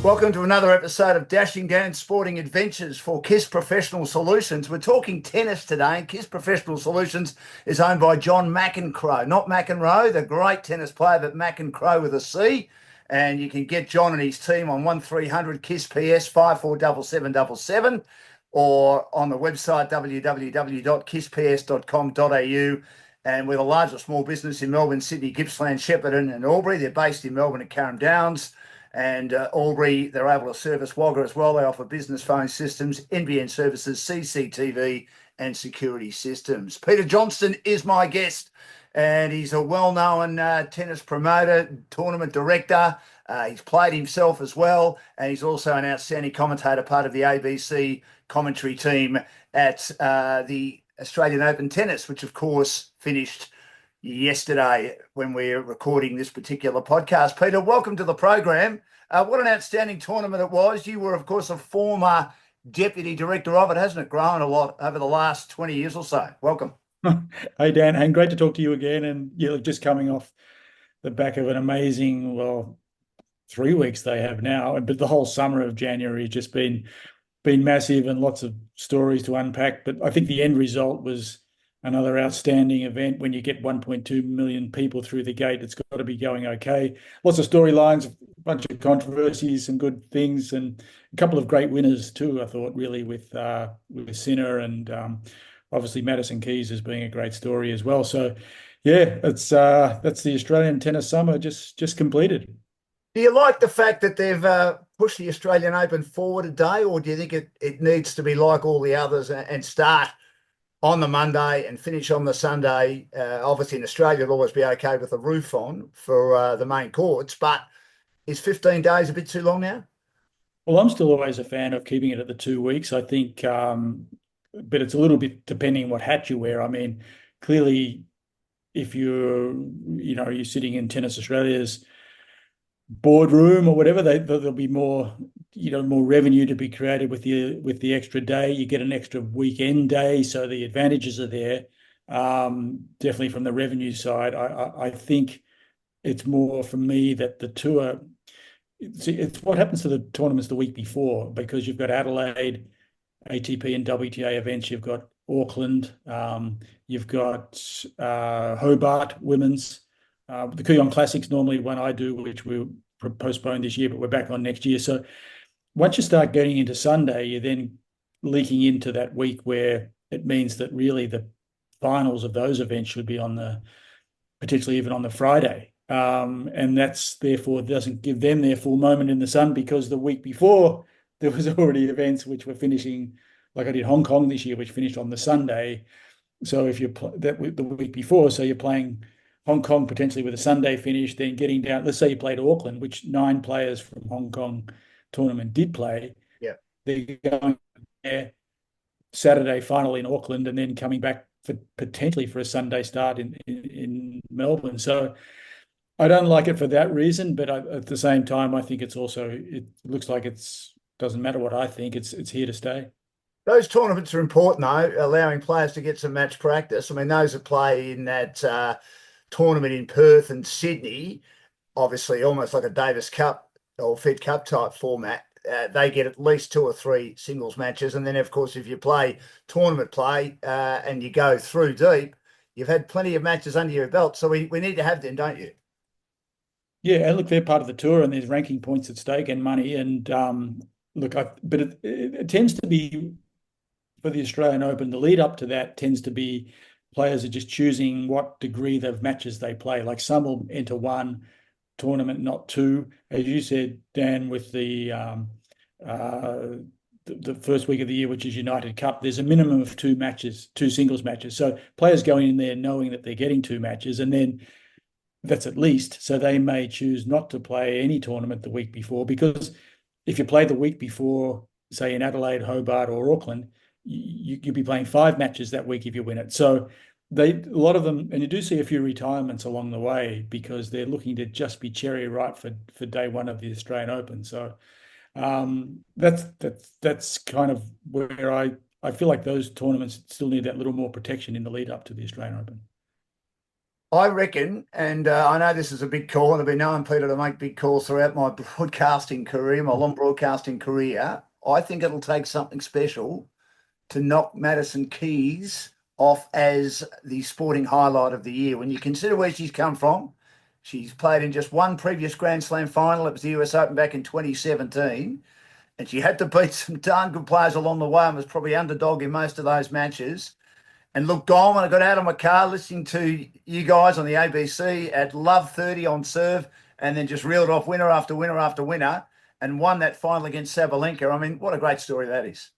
Welcome to another episode of Dashing Down Sporting Adventures for KISS Professional Solutions. We're talking tennis today, and KISS Professional Solutions is owned by John McEncroe, not McEnroe, the great tennis player, but McEncroe with a C. And you can get John and his team on 1300 KISS PS 547777 or on the website www.kissps.com.au. And we're the largest small business in Melbourne, Sydney, Gippsland, Shepparton and Albury. They're based in Melbourne at Carrum Downs. And Albury, they're able to service Wagga as well. They offer business phone systems, NBN services, CCTV and security systems. Peter Johnston is my guest, and he's a well-known tennis promoter, tournament director. He's played himself as well, and he's also an outstanding commentator, part of the ABC commentary team at the Australian Open Tennis, which of course finished yesterday when we're recording this particular podcast. Peter, welcome to the program. What an outstanding tournament it was. You were, of course, a former deputy director of it. Hasn't it grown a lot over the last 20 years or so? Welcome. Hey, Dan, and great to talk to you again. And you're just coming off the back of an amazing, 3 weeks they have now, but the whole summer of January has just been massive and lots of stories to unpack. But I think the end result was another outstanding event. When you get 1.2 million people through the gate, it's got to be going okay. Lots of storylines, a bunch of controversies, some good things, and a couple of great winners too, I thought, really, with Sinner and obviously Maddison Keys as being a great story as well. So yeah, it's that's the Australian tennis summer just completed. Do you like the fact that they've pushed the Australian Open forward a day, or do you think it needs to be like all the others and start on the Monday and finish on the Sunday? Obviously, in Australia, it'll always be okay with the roof on for the main courts, but is 15 days a bit too long now? Well, I'm still always a fan of keeping it at the 2 weeks. I think, but it's a little bit depending on what hat you wear. I mean, clearly, if you're sitting in Tennis Australia's boardroom or whatever, there'll be more, more revenue to be created with the extra day. You get an extra weekend day, so the advantages are there. Definitely from the revenue side, I think it's more for me that the tour. It's what happens to the tournaments the week before, because you've got Adelaide, ATP and WTA events. You've got Auckland. You've got Hobart women's. The Kooyong Classic's normally one I do, which we'll postpone this year, but we're back on next year. So once you start getting into Sunday, you're then leaking into that week where it means that really the finals of those events should be potentially even on the Friday. And that's therefore doesn't give them their full moment in the sun, because the week before there was already events which were finishing, like I did Hong Kong this year, which finished on the Sunday. So if you the week before, so you're playing Hong Kong potentially with a Sunday finish, then getting down, let's say you played Auckland, which 9 players from Hong Kong tournament did play. Yeah. They're going there Saturday final in Auckland, and then coming back potentially for a Sunday start in Melbourne. So I don't like it for that reason, but at the same time, I think it looks like doesn't matter what I think, it's here to stay. Those tournaments are important, though, allowing players to get some match practice. I mean, those that play in that tournament in Perth and Sydney, obviously almost like a Davis Cup or Fed Cup type format, they get at least 2 or 3 singles matches. And then, of course, if you play tournament play and you go through deep, you've had plenty of matches under your belt. So we need to have them, don't you? Yeah, and look, they're part of the tour, and there's ranking points at stake and money. And look, but it tends to be for the Australian Open. The lead up to that tends to be players are just choosing what degree of matches they play. Like some will enter 1 tournament, not 2, as you said, Dan, with the first week of the year, which is United Cup. There's a minimum of 2 matches, 2 singles matches. So players go in there knowing that they're getting 2 matches, and then that's at least. So they may choose not to play any tournament the week before, because if you play the week before, say in Adelaide, Hobart, or Auckland, you'll be playing 5 matches that week if you win it. So a lot of them, and you do see a few retirements along the way, because they're looking to just be cherry ripe for day 1 of the Australian Open. So that's kind of where I feel like those tournaments still need that little more protection in the lead up to the Australian Open. I reckon, and I know this is a big call, and I've been knowing Peter to make big calls throughout my broadcasting career, my long broadcasting career. I think it'll take something special to knock Maddison Keys off as the sporting highlight of the year. When you consider where she's come from, she's played in just one previous Grand Slam final. It was the US Open back in 2017. And she had to beat some darn good players along the way and was probably underdog in most of those matches. And look, Goldman, I got out of my car listening to you guys on the ABC at Love 30 on serve and then just reeled off winner after winner after winner and won that final against Sabalenka. I mean, what a great story that is.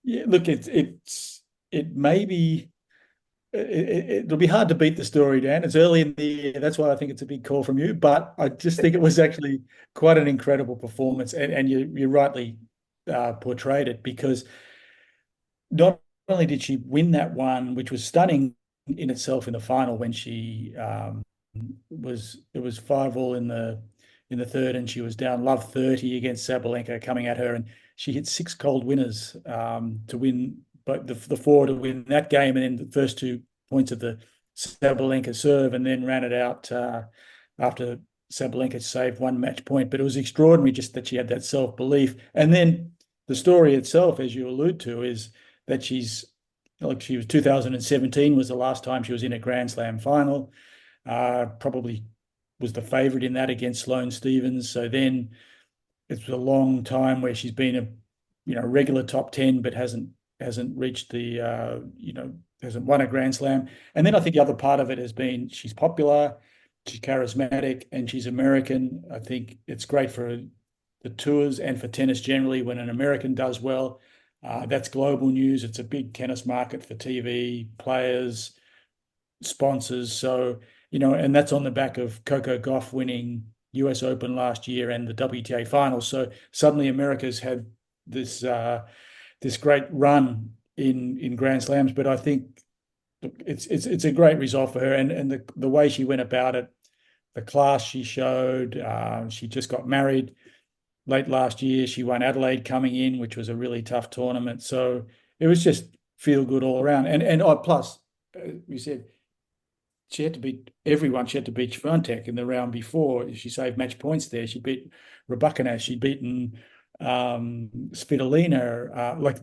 Yeah, look, it may be it'll be hard to beat the story, Dan. It's early in the year. That's why I think it's a big call from you. But I just think it was actually quite an incredible performance, and you rightly portrayed it because not only did she win that one, which was stunning in itself in the final when she it was 5-all in the third, and she was down love 30 against Sabalenka coming at her, and she hit 6 cold winners to win, but the four to win that game, and then the first 2 points of the Sabalenka serve, and then ran it out after Sabalenka saved 1 match point. But it was extraordinary just that she had that self-belief. And then the story itself, as you allude to, is that she was 2017 was the last time she was in a Grand Slam final. Probably was the favourite in that against Sloane Stephens. So then it's a long time where she's been a regular top 10, but hasn't reached the hasn't won a Grand Slam. And then I think the other part of it has been she's popular, she's charismatic, and she's American. I think it's great for the tours and for tennis generally when an American does well. That's global news. It's a big tennis market for TV, players, sponsors. So, and that's on the back of Coco Gauff winning US Open last year and the WTA finals. So suddenly America's had this great run in Grand Slams. But I think it's a great result for her, and the way she went about it, the class she showed. She just got married late last year. She won Adelaide coming in, which was a really tough tournament. So it was just feel good all around. And plus, you said she had to beat everyone. She had to beat Swiatek in the round before. She saved match points there. She beat Rabuckanas. She'd beaten Svitolina.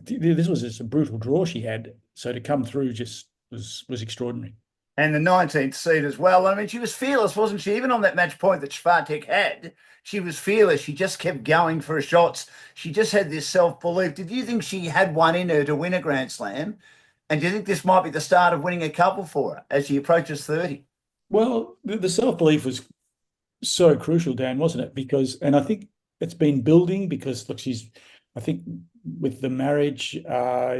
This was just a brutal draw she had. So to come through just was extraordinary. And the 19th seed as well. I mean, she was fearless, wasn't she? Even on that match point that Swiatek had, she was fearless. She just kept going for her shots. She just had this self-belief. Did you think she had one in her to win a Grand Slam? And do you think this might be the start of winning a couple for her as she approaches 30? Well, the self-belief was so crucial, Dan, wasn't it? And I think it's been building because, look, I think with the marriage,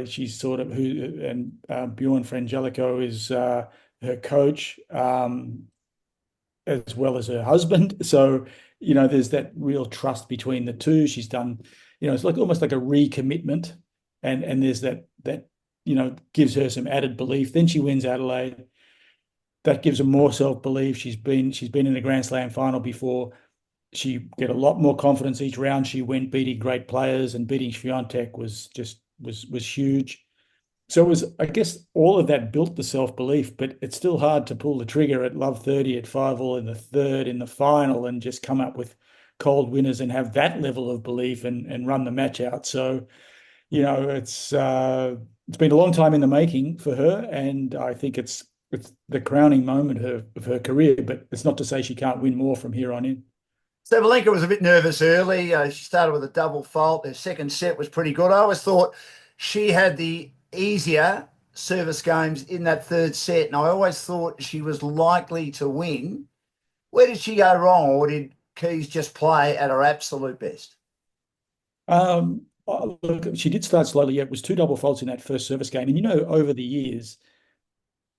she's sort of and Bjorn Frangelico is her coach, as well as her husband. So, there's that real trust between the two. She's done, it's like almost like a recommitment, and there's that gives her some added belief. Then she wins Adelaide. That gives her more self-belief. She's been in a Grand Slam final before. She get a lot more confidence each round she went, beating great players, and beating Swiatek was huge. So it was, I guess, all of that built the self-belief, but it's still hard to pull the trigger at love 30 at 5-all in the third in the final and just come up with cold winners and have that level of belief and run the match out. So, it's been a long time in the making for her, and I think it's the crowning moment of her career, but it's not to say she can't win more from here on in. Sabalenka was a bit nervous early. She started with a double fault. Her second set was pretty good. I always thought she had the easier service games in that third set, and I always thought she was likely to win. Where did she go wrong, or did Keys just play at her absolute best? Look, she did start slowly. Yeah, it was 2 double faults in that first service game, and over the years,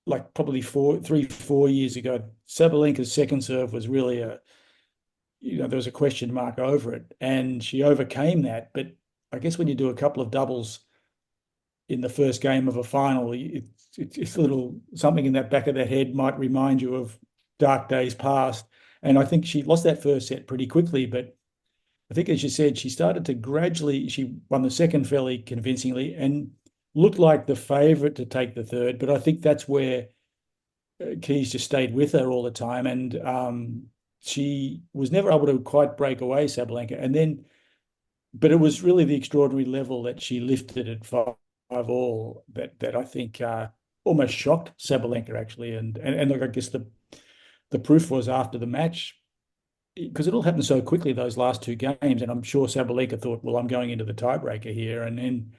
like probably 4 years ago, Sabalenka's second serve was really there was a question mark over it, and she overcame that. But I guess when you do a couple of doubles in the first game of a final, it's a little something in that back of the head might remind you of dark days past. And I think she lost that first set pretty quickly, but I think, as you said, she started to she won the second fairly convincingly and looked like the favourite to take the third. But I think that's where Keys just stayed with her all the time, and she was never able to quite break away, Sabalenka. And then, but it was really the extraordinary level that she lifted at 5 all that I think almost shocked Sabalenka actually. And look, I guess the proof was after the match, because it all happened so quickly those last two games, and I'm sure Sabalenka thought, well, I'm going into the tiebreaker here, and then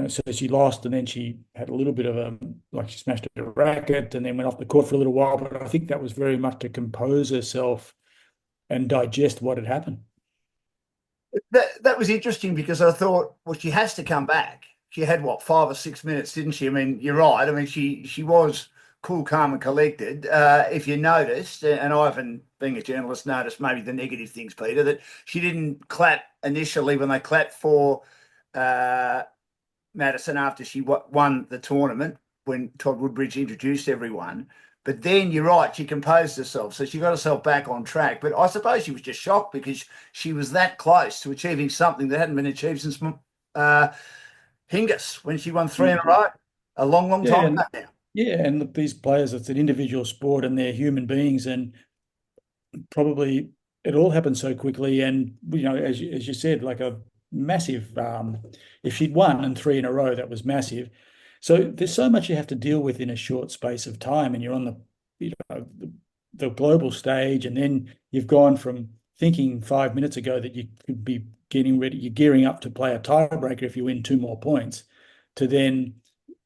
so she lost, and then she had a little bit of like she smashed a racket and then went off the court for a little while. But I think that was very much to compose herself and digest what had happened. That was interesting because I thought, well, she has to come back. She had what, 5 or 6 minutes, didn't she? I mean, you're right. I mean, she was cool, calm, and collected. If you noticed, and I haven't, being a journalist, noticed maybe the negative things, Peter, that she didn't clap initially when they clapped for Maddison after she won the tournament when Todd Woodbridge introduced everyone. But then you're right, she composed herself. So she got herself back on track. But I suppose she was just shocked because she was that close to achieving something that hadn't been achieved since Hingis when she won three in a row. A long, long Yeah, time ago and now. yeah, and look, these players, it's an individual sport and they're human beings, and probably it all happened so quickly. And as you said, like a massive. If she'd won and three in a row, that was massive. So there's so much you have to deal with in a short space of time, and you're on the global stage, and then you've gone from thinking 5 minutes ago that you could be getting ready, you're gearing up to play a tiebreaker if you win two more points, to then,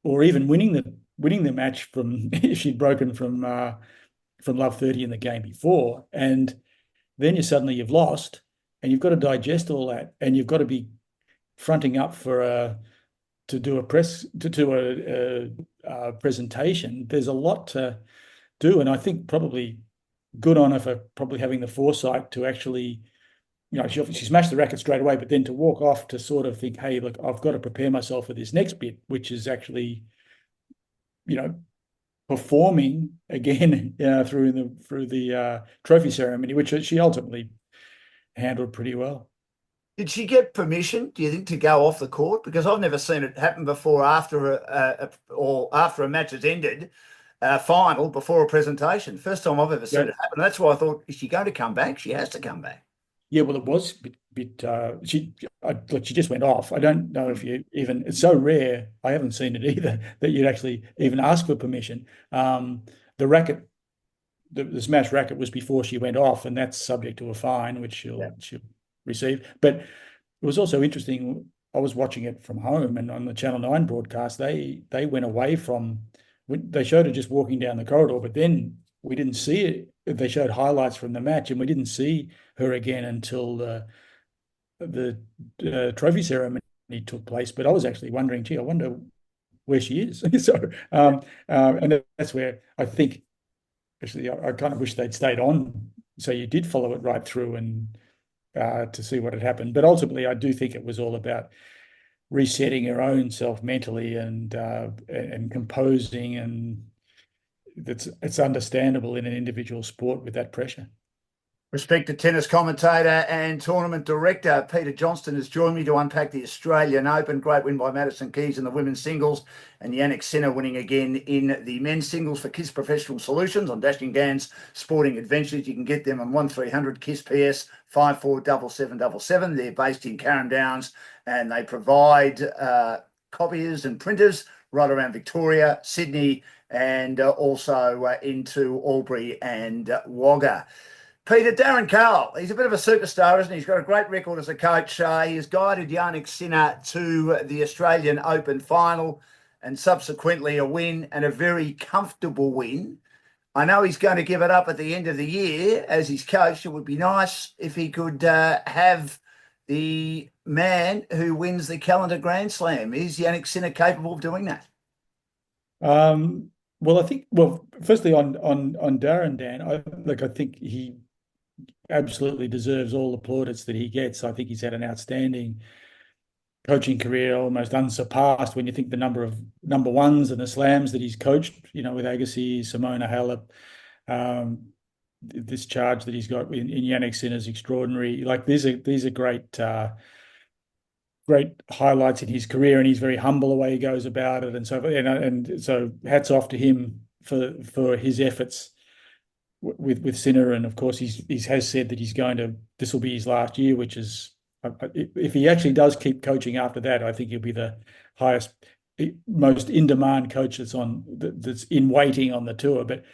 or even winning the match from if she'd broken from love 30 in the game before, and then you've lost, and you've got to digest all that, and you've got to be fronting up to do a presentation. There's a lot to do, and I think probably good on her for probably having the foresight to actually, she smashed the racket straight away, but then to walk off to sort of think, hey, look, I've got to prepare myself for this next bit, which is actually, performing again through the trophy ceremony, which she ultimately handled pretty well. Did she get permission, do you think, to go off the court? Because I've never seen it happen before after or after a match has ended, a final before a presentation. First time I've ever seen Yeah, it happen. That's why I thought, is she going to come back? She has to come back. yeah. Well, it was a bit. She just went off. I don't know if you even. It's so rare. I haven't seen it either that you'd actually even ask for permission. The racket, the smash racket, was before she went off, and that's subject to a fine, which Yeah. she'll receive. But it was also interesting. I was watching it from home, and on the Channel 9 broadcast, they went away from. They showed her just walking down the corridor, but then we didn't see it. They showed highlights from the match, and we didn't see her again until the trophy ceremony took place. But I was actually wondering, gee, I wonder where she is. So, and that's where I think actually I kind of wish they'd stayed on, so you did follow it right through and to see what had happened. But ultimately, I do think it was all about resetting her own self mentally and composing, and it's understandable in an individual sport with that pressure. Respected tennis commentator and tournament director Peter Johnston has joined me to unpack the Australian Open. Great win by Maddison Keys in the women's singles, and Jannick Sinna winning again in the men's singles for Kiss Professional Solutions on Dashing Dan's Sporting Adventures. You can get them on 1300 Kiss PS 547777. They're based in Carrum Downs, and they provide copiers and printers right around Victoria, Sydney, and also into Albury and Wagga. Peter, Darren Carl, he's a bit of a superstar, isn't he? He's got a great record as a coach. He has guided Jannick Sinna to the Australian Open final and subsequently a win, and a very comfortable win. I know he's going to give it up at the end of the year as his coach. It would be nice if he could have the man who wins the calendar Grand Slam. Is Jannick Sinna capable of doing that? Well, I think, firstly on Darren, Dan, I think he absolutely deserves all the plaudits that he gets. I think he's had an outstanding coaching career, almost unsurpassed when you think the number of number ones and the slams that he's coached, with Agassi, Simona Halep. This charge that he's got in Jannick Sinna is extraordinary. Like these are great great highlights in his career, and he's very humble the way he goes about it, and so hats off to him for his efforts with Sinner, and of course he has said that this will be his last year, which is, if he actually does keep coaching after that, I think he'll be the highest, most in demand coach that's in waiting on the tour. But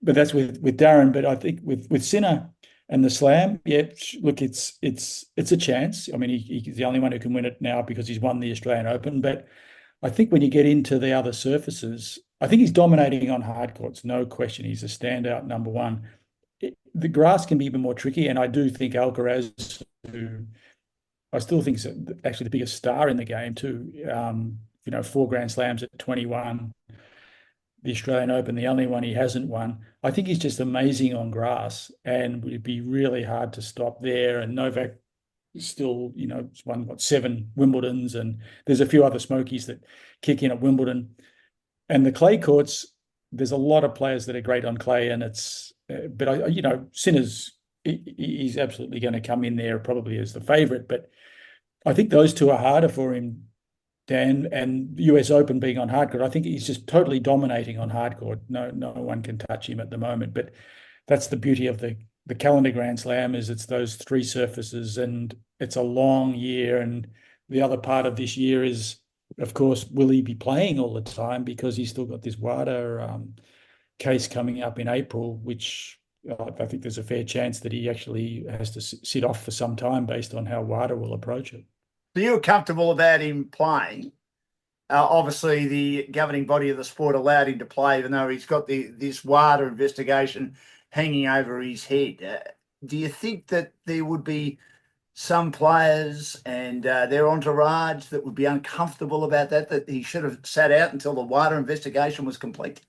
that's with Darren. But I think with Sinner and the Slam, yeah, look, it's a chance. I mean, he's the only one who can win it now because he's won the Australian Open. But I think when you get into the other surfaces, I think he's dominating on hard courts, no question. He's a standout number one. The grass can be even more tricky, and I do think Alcaraz, who I still think is actually the biggest star in the game too. 4 Grand Slams at 21, the Australian Open, the only one he hasn't won. I think he's just amazing on grass, and would be really hard to stop there. And Novak still, won 7 Wimbledons, and there's a few other smokies that kick in at Wimbledon. And the clay courts, there's a lot of players that are great on clay, and Sinner's, he's absolutely going to come in there probably as the favourite. But I think those two are harder for him, Dan. And the US Open being on hardcourt, I think he's just totally dominating on hardcourt. No one can touch him at the moment. But that's the beauty of the calendar Grand Slam, is it's those 3 surfaces, and it's a long year. And the other part of this year is, of course, will he be playing all the time, because he's still got this WADA case coming up in April, which I think there's a fair chance that he actually has to sit off for some time based on how WADA will approach it. So you're comfortable about him playing? Obviously, the governing body of the sport allowed him to play, even though he's got this WADA investigation hanging over his head. Do you think that there would be some players and their entourage that would be uncomfortable about that he should have sat out until the WADA investigation was complete?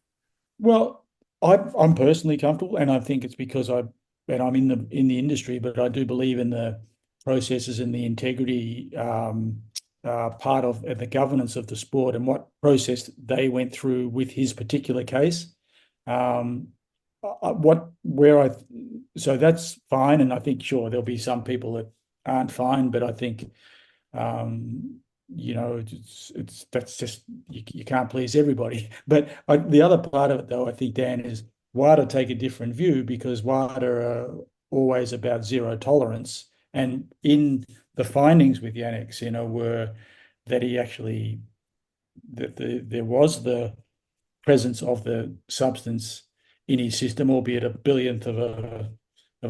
Well, I'm personally comfortable, and I think it's because I'm in the industry, but I do believe in the processes and the integrity part of the governance of the sport, and what process they went through with his particular case. So that's fine, and I think sure there'll be some people that aren't fine, but I think that's just, you can't please everybody. But the other part of it, though, I think, Dan, is WADA take a different view, because WADA are always about zero tolerance. And in the findings with Jannick Sinna were that he actually, that there was the presence of the substance in his system, albeit a billionth of a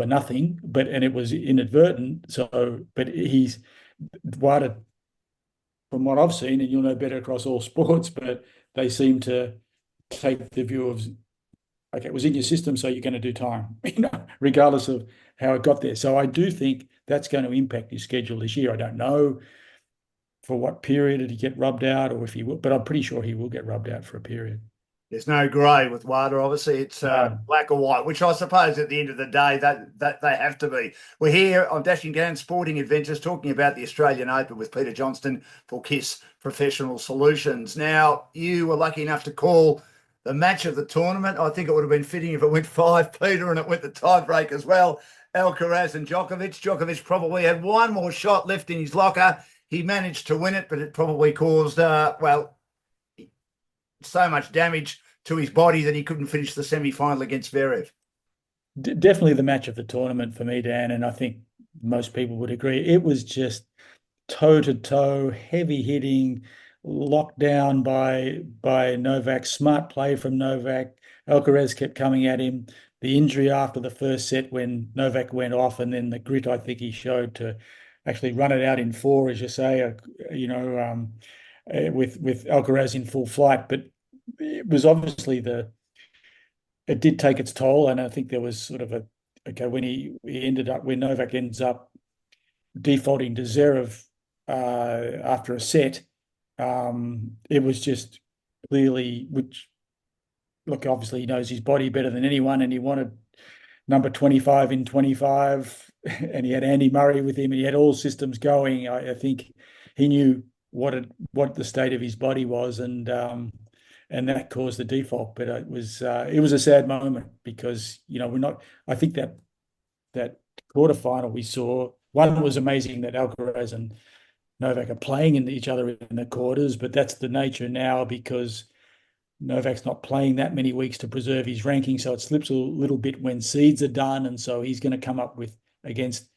nothing, and it was inadvertent. So, but he's WADA, from what I've seen, and you'll know better across all sports, but they seem to take the view of, okay, it was in your system, so you're going to do time, regardless of how it got there. So I do think that's going to impact his schedule this year. I don't know for what period did he get rubbed out, or if he will, but I'm pretty sure he will get rubbed out for a period. There's no grey with WADA, obviously. It's black or white, which I suppose at the end of the day that they have to be. We're here on Dashing Down Sporting Adventures talking about the Australian Open with Peter Johnston for KISS Professional Solutions. Now, you were lucky enough to call the match of the tournament. I think it would have been fitting if it went 5, Peter, and it went the tiebreak as well. Alcaraz and Djokovic. Djokovic probably had one more shot left in his locker. He managed to win it, but it probably caused, so much damage to his body that he couldn't finish the semi-final against Zverev. Definitely the match of the tournament for me, Dan, and I think most people would agree. It was just toe-to-toe, heavy hitting, locked down by Novak. Smart play from Novak. Alcaraz kept coming at him. The injury after the first set when Novak went off, and then the grit I think he showed to actually run it out in 4, as you say, with Alcaraz in full flight. But it was obviously it did take its toll, and I think there was sort of when Novak ends up defaulting to Zverev after a set, it was just clearly, which, look, obviously he knows his body better than anyone, and he wanted number 25 in 25, and he had Andy Murray with him, and he had all systems going. I think he knew what the state of his body was, and that caused the default. But it was a sad moment, because we're not. I think that quarterfinal we saw, one was amazing that Alcaraz and Novak are playing in each other in the quarters, but that's the nature now, because Novak's not playing that many weeks to preserve his ranking, so it slips a little bit when seeds are done, and so he's going to come up with against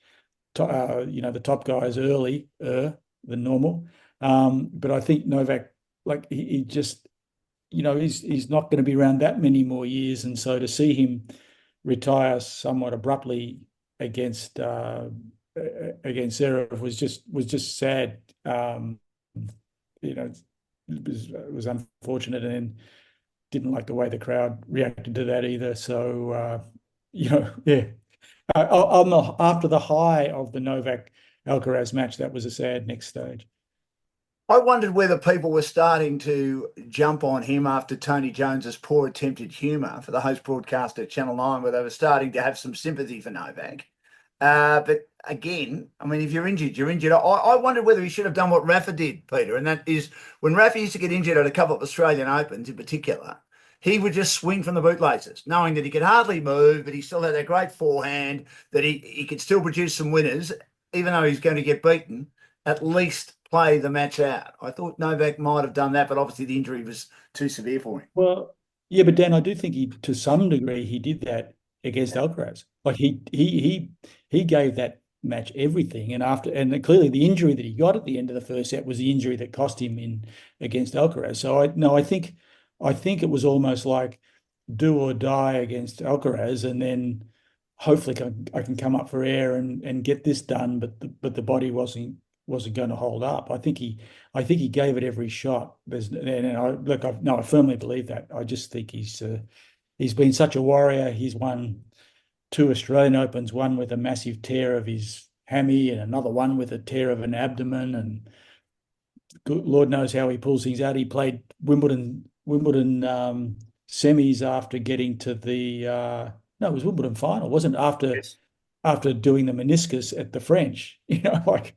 the top guys early than normal. But I think Novak, like he just, he's not going to be around that many more years, and so to see him retire somewhat abruptly against Zverev was just sad. It was unfortunate, and didn't like the way the crowd reacted to that either. So yeah. After the high of the Novak Alcaraz match, that was a sad next stage. I wondered whether people were starting to jump on him after Tony Jones's poor attempt at humour for the host broadcast at Channel 9, where they were starting to have some sympathy for Novak. But again, I mean, if you're injured, you're injured. I wondered whether he should have done what Rafa did, Peter, and that is when Rafa used to get injured at a couple of Australian Opens in particular, he would just swing from the bootlaces, knowing that he could hardly move, but he still had that great forehand, that he could still produce some winners, even though he's going to get beaten, at least play the match out. I thought Novak might have done that, but obviously the injury was too severe for him. Well, yeah, but Dan, I do think to some degree, he did that against Alcaraz. Like he gave that match everything, and clearly the injury that he got at the end of the first set was the injury that cost him in against Alcaraz. So I think it was almost like do or die against Alcaraz, and then hopefully I can come up for air and get this done. But the body wasn't going to hold up. I think he gave it every shot. I firmly believe that. I just think he's been such a warrior. He's won 2 Australian Opens, one with a massive tear of his hammy and another one with a tear of an abdomen, and Lord knows how he pulls things out. He played Wimbledon semis after getting to the no, it was Wimbledon final, wasn't it? Yes. After doing the meniscus at the French. Like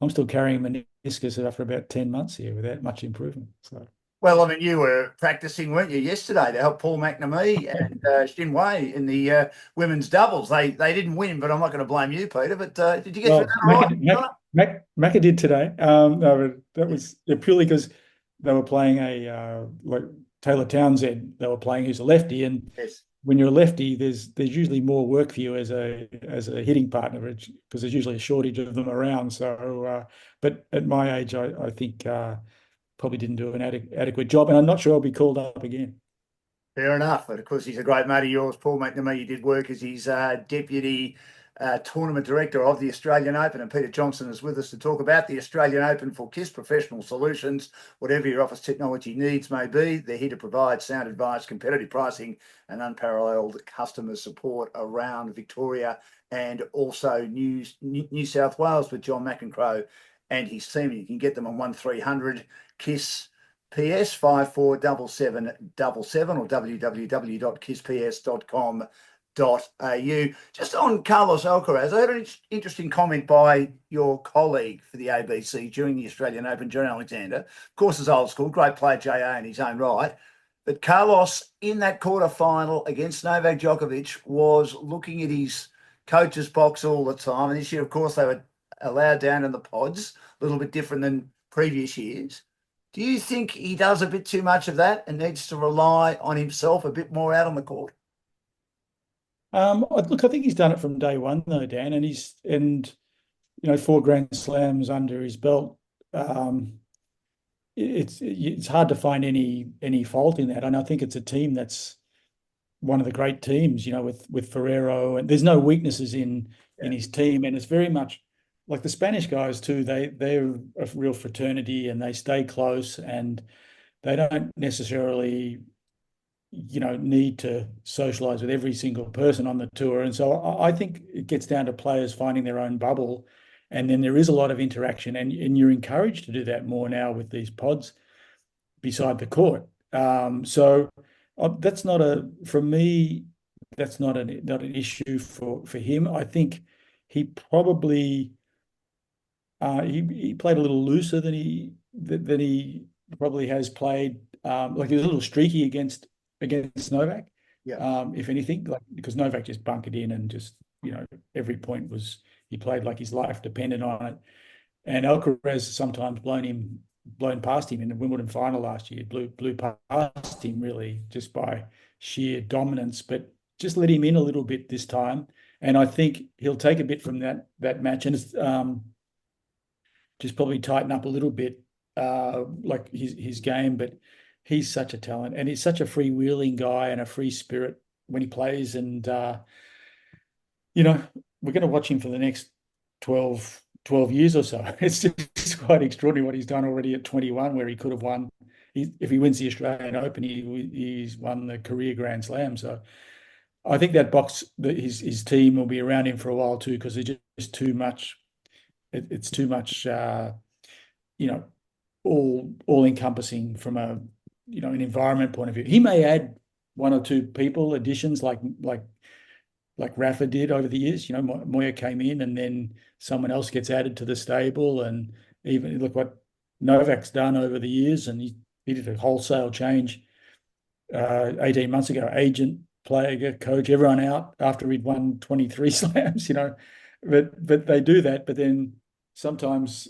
I'm still carrying meniscus after about 10 months here without much improvement. So. Well, I mean, you were practicing, weren't you, yesterday to help Paul McNamee and Xin Wei in the women's doubles. They didn't win, but I'm not going to blame you, Peter. But did you get through that all right? Macca did today. No, that was purely because they were playing like Taylor Townsend. They were playing who's a lefty, and Yes. when you're a lefty, there's usually more work for you as a hitting partner because there's usually a shortage of them around. So, but at my age, I think probably didn't do an adequate job, and I'm not sure I'll be called up again. Fair enough. But of course, he's a great mate of yours, Paul McNamee. You did work as his deputy tournament director of the Australian Open. And Peter Johnston is with us to talk about the Australian Open for KISS Professional Solutions. Whatever your office technology needs may be, they're here to provide sound advice, competitive pricing, and unparalleled customer support around Victoria and also New South Wales with John McEncroe and his team. You can get them on 1300 KISS PS 547777 or www.kissps.com.au. Just on Carlos Alcaraz, I heard an interesting comment by your colleague for the ABC during the Australian Open, John Alexander. Of course, it's old school, great player, JA in his own right. But Carlos, in that quarterfinal against Novak Djokovic, was looking at his coach's box all the time. And this year, of course, they were allowed down in the pods, a little bit different than previous years. Do you think he does a bit too much of that and needs to rely on himself a bit more out on the court? Look, I think he's done it from day one, though, Dan, and 4 Grand Slams under his belt. It's hard to find any fault in that, and I think it's a team that's one of the great teams, with Ferrero, and there's no weaknesses in his team, and it's very much like the Spanish guys too. They're a real fraternity, and they stay close, and they don't necessarily need to socialize with every single person on the tour. And so I think it gets down to players finding their own bubble, and then there is a lot of interaction, and you're encouraged to do that more now with these pods beside the court. So that's not for me, that's not an issue for him. I think he probably he played a little looser than he probably has played. Like he was a little streaky against Novak. Yeah. If anything, like because Novak just bunkered in and just every point he played like his life depended on it. And Alcaraz sometimes blown him blown past him in the Wimbledon final last year. Blew past him really just by sheer dominance, but just let him in a little bit this time. And I think he'll take a bit from that match and just probably tighten up a little bit, like his game. But he's such a talent, and he's such a freewheeling guy and a free spirit when he plays. And you know, we're going to watch him for the next 12 years or so. It's just quite extraordinary what he's done already at 21, where he could have won. If he wins the Australian Open, he's won the career Grand Slam. So I think that his team will be around him for a while too, because it's just too much. It's too much, you know, all encompassing from an environment point of view. He may add one or two people additions like Rafa did over the years. You know, Moya came in and then someone else gets added to the stable. And even look what Novak's done over the years. And he did a wholesale change 18 months ago. Agent, player, coach, everyone out after he'd won 23 slams, you know. But they do that. But then sometimes,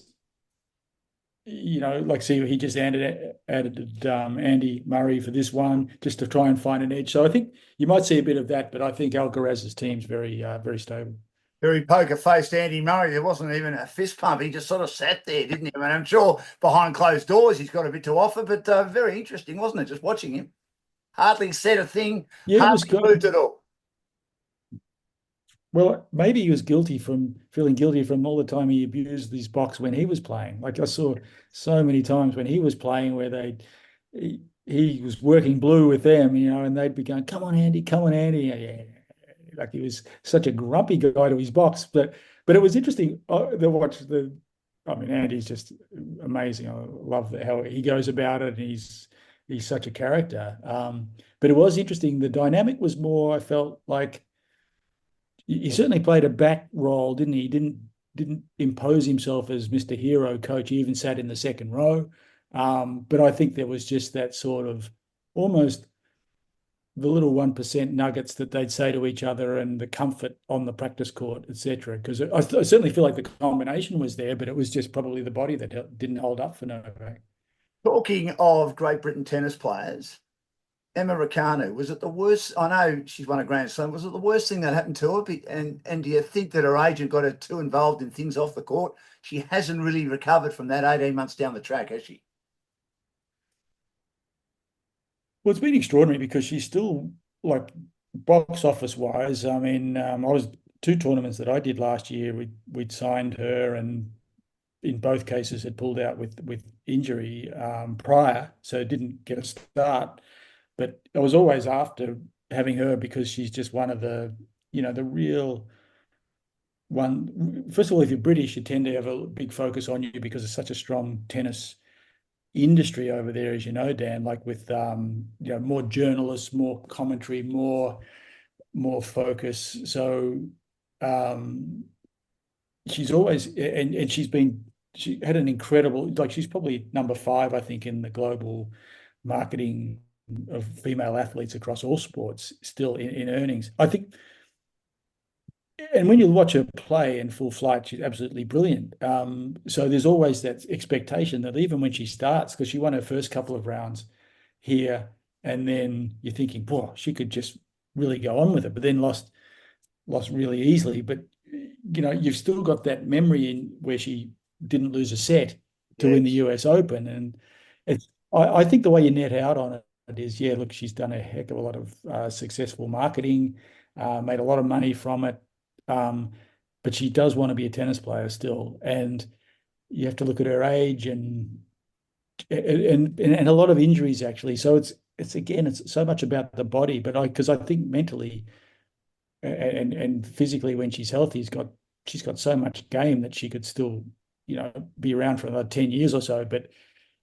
you know, like see, he just added Andy Murray for this one just to try and find an edge. So I think you might see a bit of that, but I think Alcaraz's team's very stable. Very poker-faced Andy Murray. There wasn't even a fist pump. He just sort of sat there, didn't he? I mean, I'm sure behind closed doors he's got a bit to offer, but very interesting, wasn't it? Just watching him. Hardly said a thing. Yeah, it was hardly moved at all. Well, maybe he was feeling guilty from all the time he abused his box when he was playing. Like I saw so many times when he was playing where he was working blue with them, you know, and they'd be going, "Come on, Andy, come on, Andy." Yeah. Like he was such a grumpy guy to his box. But it was interesting to watch the. I mean, Andy's just amazing. I love how he goes about it, and he's such a character. But it was interesting. The dynamic was more. I felt like. He certainly played a back role, didn't he? He didn't impose himself as Mr. Hero coach. He even sat in the second row. But I think there was just that sort of almost the little 1% nuggets that they'd say to each other and the comfort on the practice court, etc. Because I certainly feel like the combination was there, but it was just probably the body that didn't hold up for Novak. Talking of Great Britain tennis players, Emma Raducanu, was it the worst? I know she's won a Grand Slam. Was it the worst thing that happened to her? And do you think that her agent got her too involved in things off the court? She hasn't really recovered from that 18 months down the track, has she? Well, it's been extraordinary because she's still like box office wise. I mean, I was two tournaments that I did last year. We'd signed her, and in both cases had pulled out with injury prior, so didn't get a start. But I was always after having her because she's just one of the, you know, the real one. First of all, if you're British, you tend to have a big focus on you because it's such a strong tennis industry over there, as you know, Dan, like with more journalists, more commentary, more focus. So she's always and she had an incredible, like she's probably number 5, I think, in the global marketing of female athletes across all sports still in earnings. I think. And when you watch her play in full flight, she's absolutely brilliant. So there's always that expectation that even when she starts, because she won her first couple of rounds here, and then you're thinking, boy, she could just really go on with it, but then lost really easily. But you know, you've still got that memory in where she didn't lose a set to win the US Open, and I think the way you net out on it is, yeah, look, she's done a heck of a lot of successful marketing, made a lot of money from it. But she does want to be a tennis player still, and you have to look at her age and a lot of injuries actually. So it's again, it's so much about the body, but because I think mentally and physically when she's healthy, she's got so much game that she could still, you know, be around for another 10 years or so. But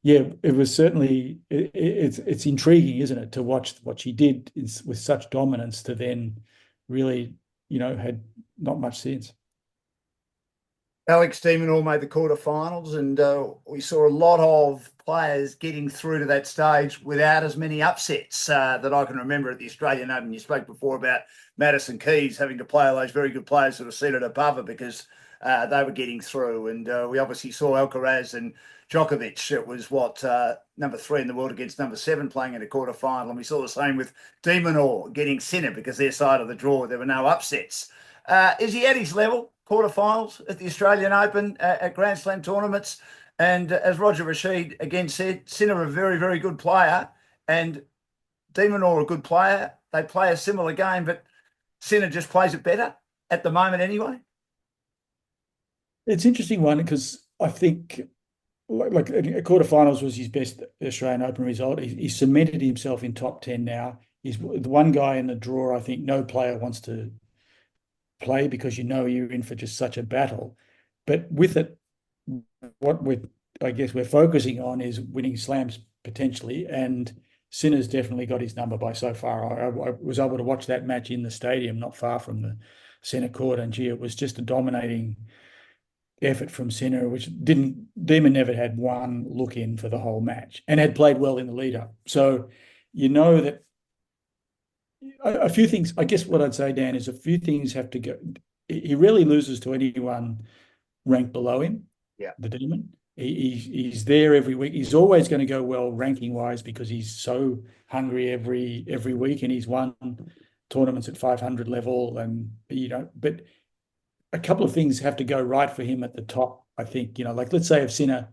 yeah, it was certainly it's intriguing, isn't it, to watch what she did with such dominance to then really, you know, had not much sense. Alex de Minaur made the quarterfinals, and we saw a lot of players getting through to that stage without as many upsets that I can remember at the Australian Open. You spoke before about Maddison Keys having to play all those very good players that are seated above her because they were getting through. And we obviously saw Alcaraz and Djokovic. It was number 3 in the world against number 7 playing in a quarter final. And we saw the same with De Minaur getting Sinner because their side of the draw, there were no upsets. Is he at his level? Quarterfinals at the Australian Open, at Grand Slam tournaments. And as Roger Rashid again said, Sinner a very, very good player and De Minaur a good player. They play a similar game, but Sinner just plays it better at the moment anyway. It's an interesting one because I think like quarterfinals was his best Australian Open result. He cemented himself in top 10 now. He's the one guy in the draw I think no player wants to play because you're in for just such a battle. But with it, what I guess we're focusing on is winning slams potentially, and Sinner's definitely got his number by so far. I was able to watch that match in the stadium, not far from the centre court, and gee, it was just a dominating effort from Sinner, which Demon never had one look in for the whole match and had played well in the lead up. So you know that a few things, I guess what I'd say, Dan, is a few things have to go. He rarely loses to anyone ranked below him, Yeah. the Demon. He's there every week. He's always going to go well ranking wise because he's so hungry every week, and he's won tournaments at 500 level, and but a couple of things have to go right for him at the top. I think like let's say if Sinner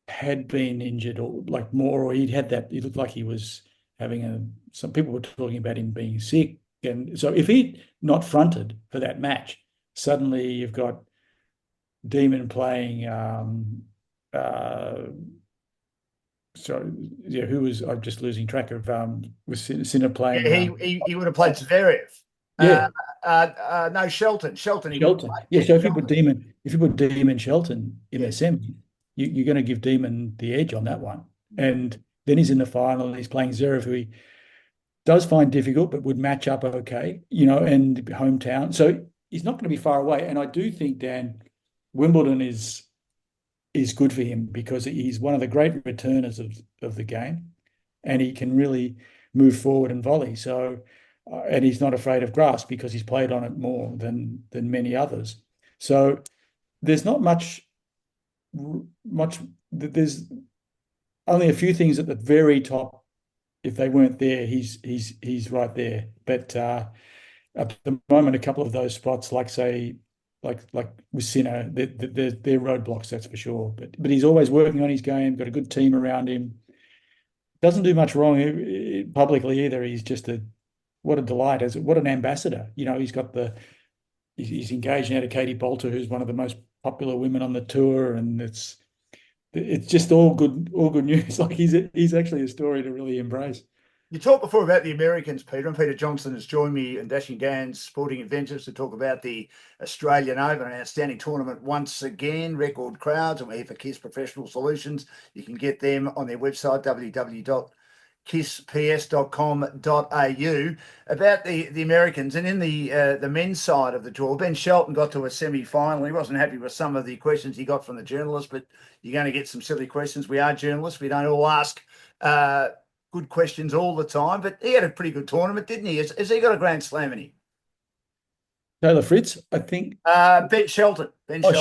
had been injured or like more, or he looked like he was having some people were talking about him being sick, and so if he'd not fronted for that match, suddenly you've got Demon playing sorry, yeah, who was I'm just losing track of was Sinner playing he would have played Zverev. Yeah. No, Shelton. Shelton. Yeah, so if you put Demon Shelton in the semi, you're going to give Demon the edge on that one. And then he's in the final and he's playing Zverev, who he does find difficult, but would match up okay, and hometown. So he's not going to be far away. And I do think, Dan, Wimbledon is good for him because he's one of the great returners of the game, and he can really move forward and volley. So, and he's not afraid of grass because he's played on it more than many others. So there's not much. There's only a few things at the very top. If they weren't there, he's right there. But at the moment, a couple of those spots, like say, like with Sinner, they're roadblocks, that's for sure. But he's always working on his game. Got a good team around him. Doesn't do much wrong publicly either. He's just what a delight, what an ambassador. He's engaged now to Katie Bolter, who's one of the most popular women on the tour, and it's just all good news. Like he's actually a story to really embrace. You talked before about the Americans, Peter, and Peter Johnston has joined me in Dashing Gans Sporting Adventures to talk about the Australian Open, an outstanding tournament once again, record crowds, and we're here for KISS Professional Solutions. You can get them on their website, www.kissps.com.au. About the Americans, and in the men's side of the draw, Ben Shelton got to a semi-final. He wasn't happy with some of the questions he got from the journalists, but you're going to get some silly questions. We are journalists. We don't all ask good questions all the time, but he had a pretty good tournament, didn't he? Has he got a Grand Slam in him? Taylor Fritz, I think. Ben Shelton.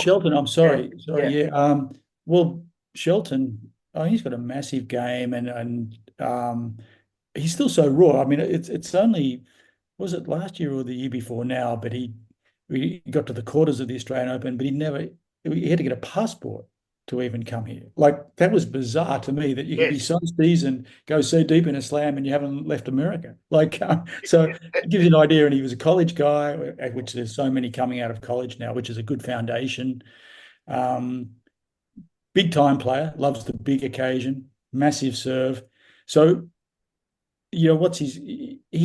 Shelton. I'm sorry. Yeah. Sorry. Yeah. Well, Shelton. Oh, he's got a massive game, and he's still so raw. I mean, it's only, was it last year or the year before now? But he got to the quarters of the Australian Open, but he had to get a passport to even come here. Like that was bizarre to me that you could be so seasoned, go so deep in a slam, and you haven't left America. Like so, it gives you an idea. And he was a college guy, which there's so many coming out of college now, which is a good foundation. Big time player, loves the big occasion, massive serve. So, he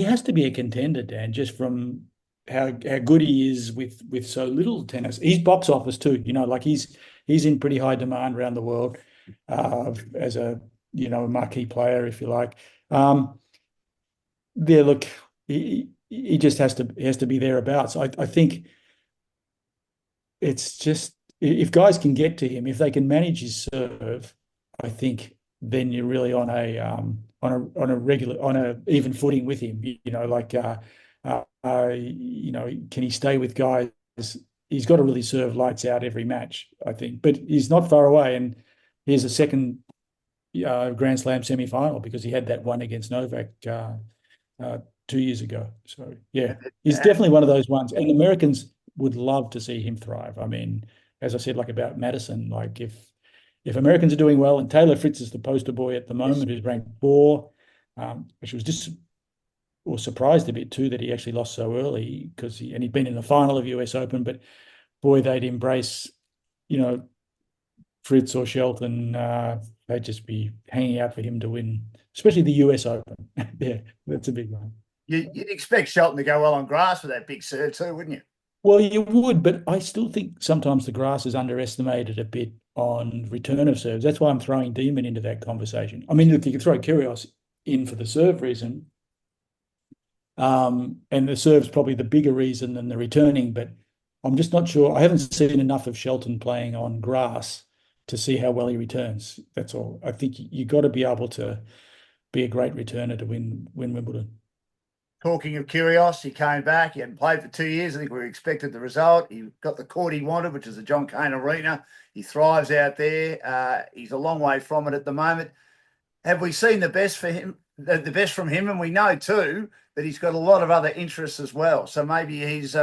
has to be a contender, Dan, just from how good he is with so little tennis. He's box office too, like he's in pretty high demand around the world as a marquee player, if you like. Look, he just has to be thereabouts. I think it's just if guys can get to him, if they can manage his serve, I think then you're really on a even footing with him. Can he stay with guys he's got to really serve lights out every match, I think. But he's not far away, and here's a second Grand Slam semi-final because he had that one against Novak 2 years ago. So yeah, he's definitely one of those ones. And Americans would love to see him thrive. I mean, as I said, like about Maddison, like if Americans are doing well, and Taylor Fritz is the poster boy at the moment, who's ranked 4, which was just was surprised a bit too that he actually lost so early because he'd been in the final of US Open, but boy, they'd embrace, Fritz or Shelton, they'd just be hanging out for him to win, especially the US Open. Yeah, that's a big one. You'd expect Shelton to go well on grass with that big serve too, wouldn't you? Well, you would, but I still think sometimes the grass is underestimated a bit on return of serves. That's why I'm throwing Demon into that conversation. I mean, look, you could throw Kyrgios in for the serve reason, and the serve's probably the bigger reason than the returning, but I'm just not sure. I haven't seen enough of Shelton playing on grass to see how well he returns. That's all. I think you got to be able to be a great returner to win Wimbledon. Talking of Kyrgios, he came back. He hadn't played for 2 years. I think we expected the result. He got the court he wanted, which is the John Cain Arena. He thrives out there. He's a long way from it at the moment. Have we seen the best for him? The best from him, and we know too that he's got a lot of other interests as well. So maybe he's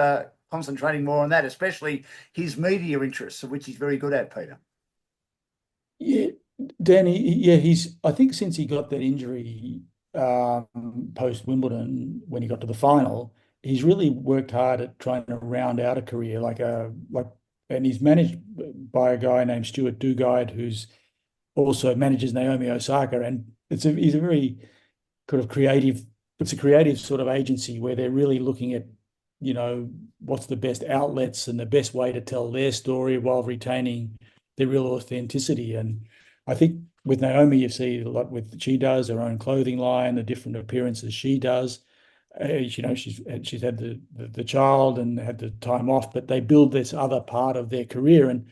concentrating more on that, especially his media interests, which he's very good at, Peter. Yeah, Danny. Yeah, I think since he got that injury post Wimbledon when he got to the final, he's really worked hard at trying to round out a career and he's managed by a guy named Stuart Dugard, who's also manages Naomi Osaka, and he's a very kind of creative. It's a creative sort of agency where they're really looking at, what's the best outlets and the best way to tell their story while retaining their real authenticity. And I think with Naomi, you see a lot with she does her own clothing line, the different appearances she does. She's had the child and had the time off, but they build this other part of their career, and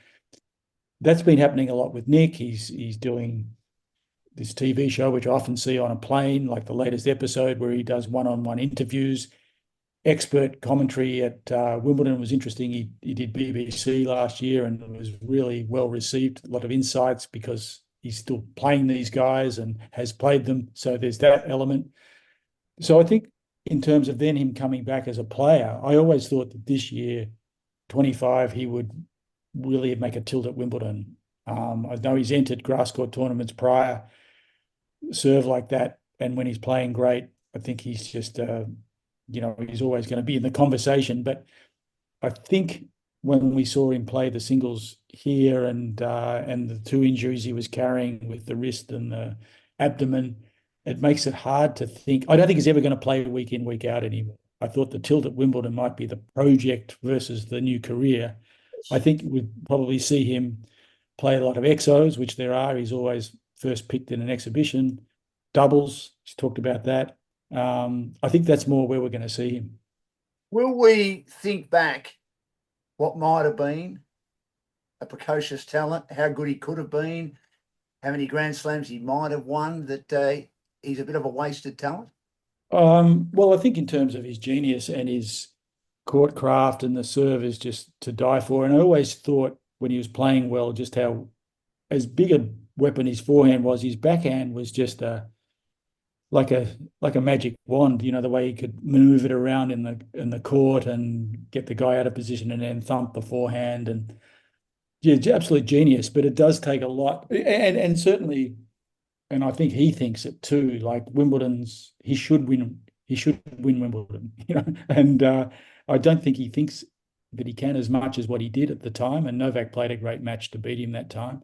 that's been happening a lot with Nick. He's doing this TV show, which I often see on a plane, like the latest episode where he does one-on-one interviews. Expert commentary at Wimbledon was interesting. He did BBC last year and it was really well received. A lot of insights because he's still playing these guys and has played them. So there's that element. So I think in terms of then him coming back as a player, I always thought that this year, 25, he would really make a tilt at Wimbledon. I know he's entered grass court tournaments prior, serve like that, and when he's playing great, I think he's just he's always going to be in the conversation. But I think when we saw him play the singles here and the 2 injuries he was carrying with the wrist and the abdomen, it makes it hard to think. I don't think he's ever going to play week in, week out anymore. I thought the tilt at Wimbledon might be the project versus the new career. I think we'd probably see him play a lot of exos, which there are. He's always first picked in an exhibition. Doubles, he's talked about that. I think that's more where we're going to see him. Will we think back what might have been a precocious talent, how good he could have been, how many Grand Slams he might have won, that he's a bit of a wasted talent? Well, I think in terms of his genius and his court craft and the serve is just to die for. And I always thought when he was playing well, just how as big a weapon his forehand was, his backhand was just like a magic wand, the way he could move it around in the court and get the guy out of position and then thump the forehand. And yeah, absolute genius, but it does take a lot. And certainly, and I think he thinks it too, like he should win Wimbledon, and I don't think he thinks that he can as much as what he did at the time. And Novak played a great match to beat him that time.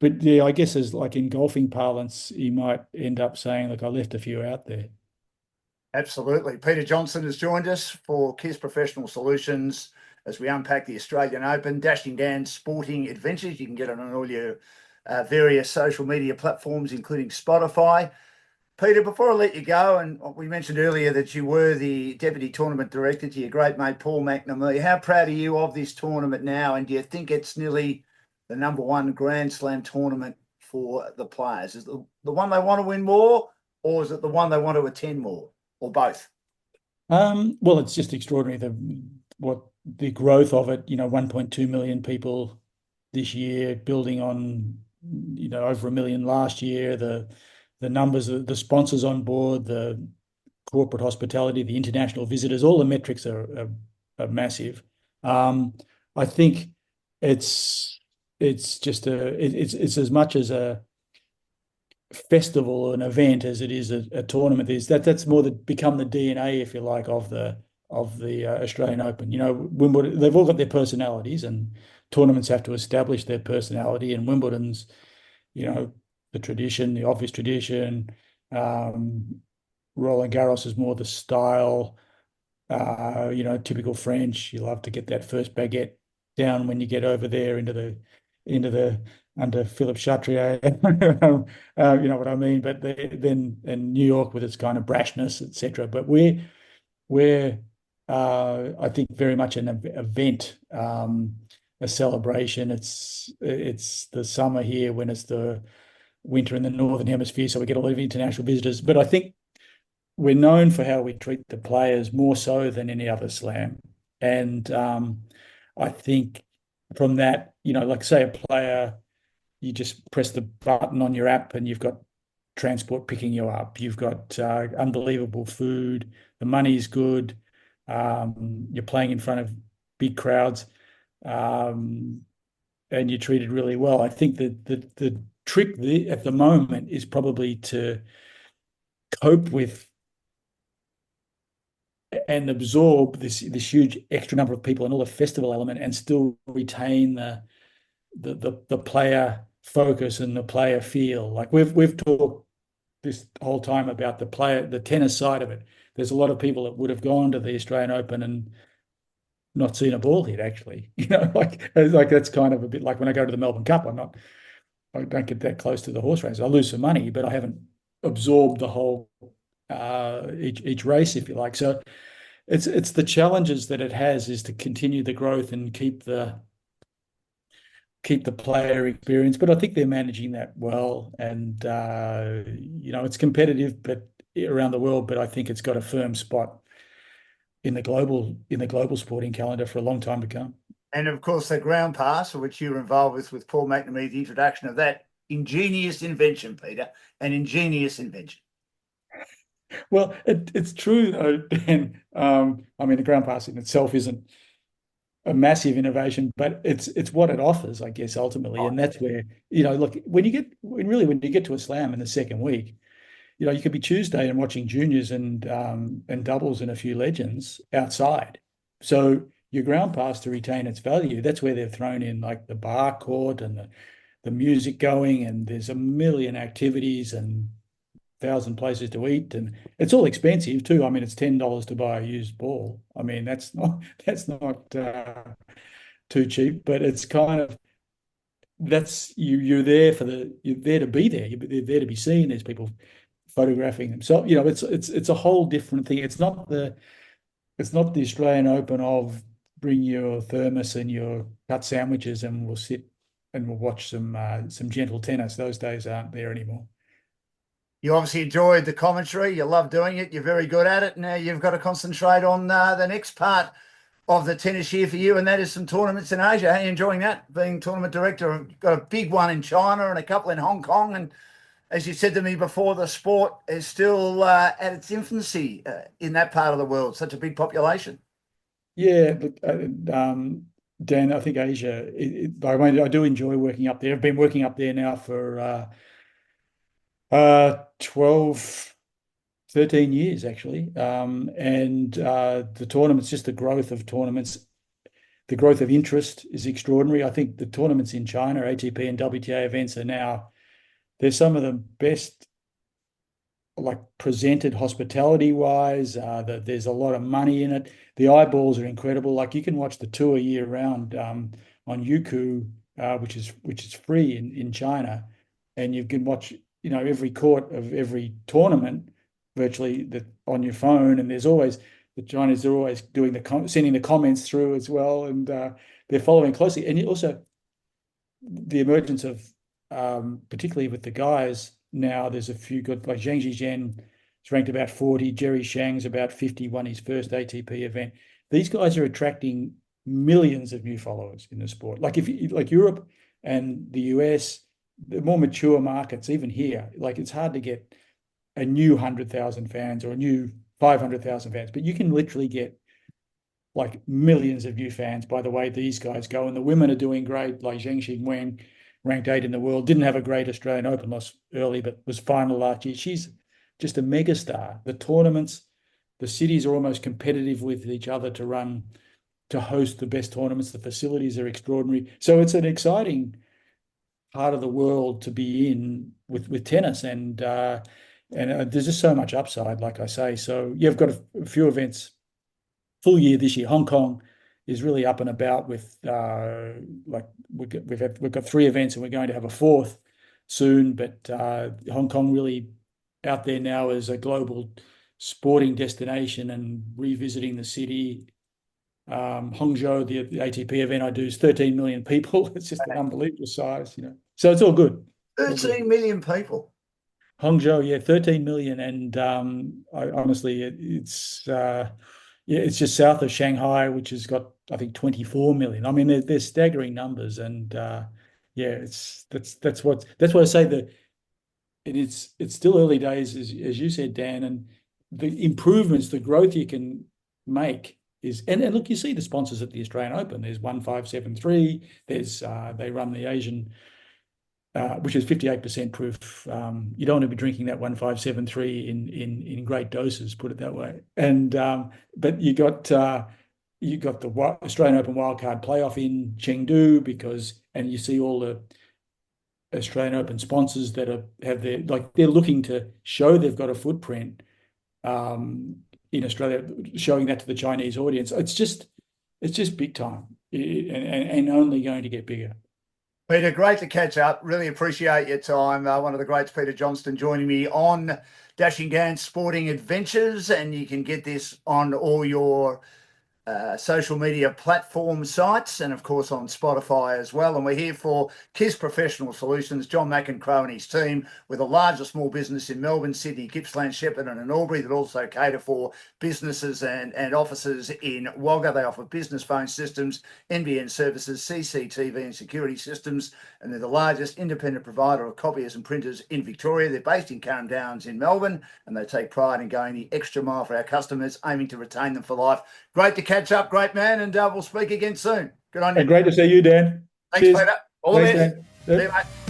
But yeah, I guess as like in golfing parlance, he might end up saying, look, I left a few out there. Absolutely. Peter Johnston has joined us for KISS Professional Solutions as we unpack the Australian Open, Dashing Dan's sporting adventures. You can get it on all your various social media platforms, including Spotify. Peter, before I let you go, and we mentioned earlier that you were the Deputy Tournament Director to your great mate Paul McNamee. How proud are you of this tournament now, and do you think it's nearly the #1 Grand Slam tournament for the players? Is it the one they want to win more, or is it the one they want to attend more, or both? Well, it's just extraordinary what the growth of it, 1.2 million people this year, building on, over 1 million last year, the numbers, the sponsors on board, the corporate hospitality, the international visitors, all the metrics are massive. I think it's just it's as much as a festival or an event as it is a tournament. That's more become the DNA, if you like, of the Australian Open. Wimbledon, they've all got their personalities, and tournaments have to establish their personality. And Wimbledon's, the tradition, the obvious tradition. Roland Garros is more the style. Typical French. You love to get that first baguette down when you get over there into the under Philippe Chatrier. You know what I mean? But then in New York with its kind of brashness, etc. But we're I think very much an event, a celebration. It's the summer here when it's the winter in the Northern Hemisphere, so we get a lot of international visitors. But I think we're known for how we treat the players more so than any other slam. And I think from that, like say a player, you just press the button on your app and you've got transport picking you up. You've got unbelievable food. The money's good. You're playing in front of big crowds, and you're treated really well. I think that the trick at the moment is probably to cope with and absorb this huge extra number of people and all the festival element, and still retain the player focus and the player feel. Like we've talked this whole time about the tennis side of it. There's a lot of people that would have gone to the Australian Open and not seen a ball hit, actually. Like that's kind of a bit like when I go to the Melbourne Cup. I don't get that close to the horse race. I lose some money, but I haven't absorbed the whole each race, if you like. So it's the challenges that it has is to continue the growth and keep the player experience. But I think they're managing that well, and it's competitive, but around the world. But I think it's got a firm spot in the global sporting calendar for a long time to come. And of course, the ground pass, which you were involved with Paul McNamee, the introduction of that ingenious invention, Peter, an ingenious invention. Well, it's true though, Dan. I mean, the ground pass in itself isn't a massive innovation, but it's what it offers, I guess, ultimately. And that's where, look, when you get to a slam in the second week, you could be Tuesday and watching juniors and doubles and a few legends outside. So your ground pass, to retain its value, that's where they've thrown in like the bar court and the music going, and there's a million activities and 1,000 places to eat, and it's all expensive too. I mean, it's $10 to buy a used ball. I mean, that's not too cheap, but it's kind of you're there you're there to be there. You're there to be seen. There's people photographing them. So it's a whole different thing. It's not the Australian Open of bring your thermos and your cut sandwiches and we'll sit and we'll watch some gentle tennis. Those days aren't there anymore. You obviously enjoyed the commentary. You love doing it. You're very good at it. Now you've got to concentrate on the next part of the tennis year for you, and that is some tournaments in Asia. How are you enjoying that? Being tournament director, you've got a big one in China and a couple in Hong Kong. And as you said to me before, the sport is still at its infancy in that part of the world. Such a big population. Yeah, look, Dan, I think Asia. I do enjoy working up there. I've been working up there now for 12, 13 years actually. And the tournaments, just the growth of tournaments, the growth of interest is extraordinary. I think the tournaments in China, ATP and WTA events, they're some of the best, like presented hospitality wise. There's a lot of money in it. The eyeballs are incredible. Like you can watch the tour year round on Youku, which is free in China, and you can watch every court of every tournament virtually on your phone. And there's always the Chinese are always doing sending the comments through as well, and they're following closely. And also the emergence of particularly with the guys now, there's a few good, like Zhang Zhizhen is ranked about 40, Jerry Shang's about 50, won his first ATP event. These guys are attracting millions of new followers in the sport. Like if you, like Europe and the US, the more mature markets, even here, like it's hard to get a new 100,000 fans or a new 500,000 fans, but you can literally get like millions of new fans by the way these guys go. And the women are doing great, like Zheng Xinwen, ranked 8 in the world, didn't have a great Australian Open, lost early, but was final last year. She's just a megastar. The tournaments, the cities are almost competitive with each other to host the best tournaments. The facilities are extraordinary. So it's an exciting part of the world to be in with tennis, and there's just so much upside, like I say. So you've got a few events full year this year. Hong Kong is really up and about with like we've got 3 events and we're going to have a 4th soon. But Hong Kong really out there now as a global sporting destination and revisiting the city. Hangzhou, the ATP event I do is 13 million people. It's just an unbelievable size, So it's all good. 13 million people. Hangzhou, yeah, 13 million, and I honestly, it's just south of Shanghai, which has got, I think, 24 million. I mean, they're staggering numbers, and that's what I say that it's still early days, as you said, Dan, and the improvements, the growth you can make is, and look, you see the sponsors at the Australian Open. There's 1573. There's they run the Asian. Which is 58% proof. You don't want to be drinking that 1573 in great doses, put it that way. And but you got the Australian Open wildcard playoff in Chengdu and you see all the Australian Open sponsors that they're looking to show they've got a footprint in Australia, showing that to the Chinese audience. It's just big time, and only going to get bigger. Peter, great to catch up. Really appreciate your time. One of the greats, Peter Johnston, joining me on Dashing Dan's Sporting Adventures. And you can get this on all your social media platform sites and, of course, on Spotify as well. And we're here for KISS Professional Solutions, John McEncrow and his team, with a larger small business in Melbourne, Sydney, Gippsland, Shepparton and Albury that also cater for businesses and offices in Wagga. They offer business phone systems, NBN services, CCTV and security systems, and they're the largest independent provider of copiers and printers in Victoria. They're based in Carrum Downs in Melbourne, and they take pride in going the extra mile for our customers, aiming to retain them for life. Great to catch up, great man, and we'll speak again soon. Good on you. And great to see you, Dan. Thanks, Cheers. Peter. All the best. Dan. See you, mate.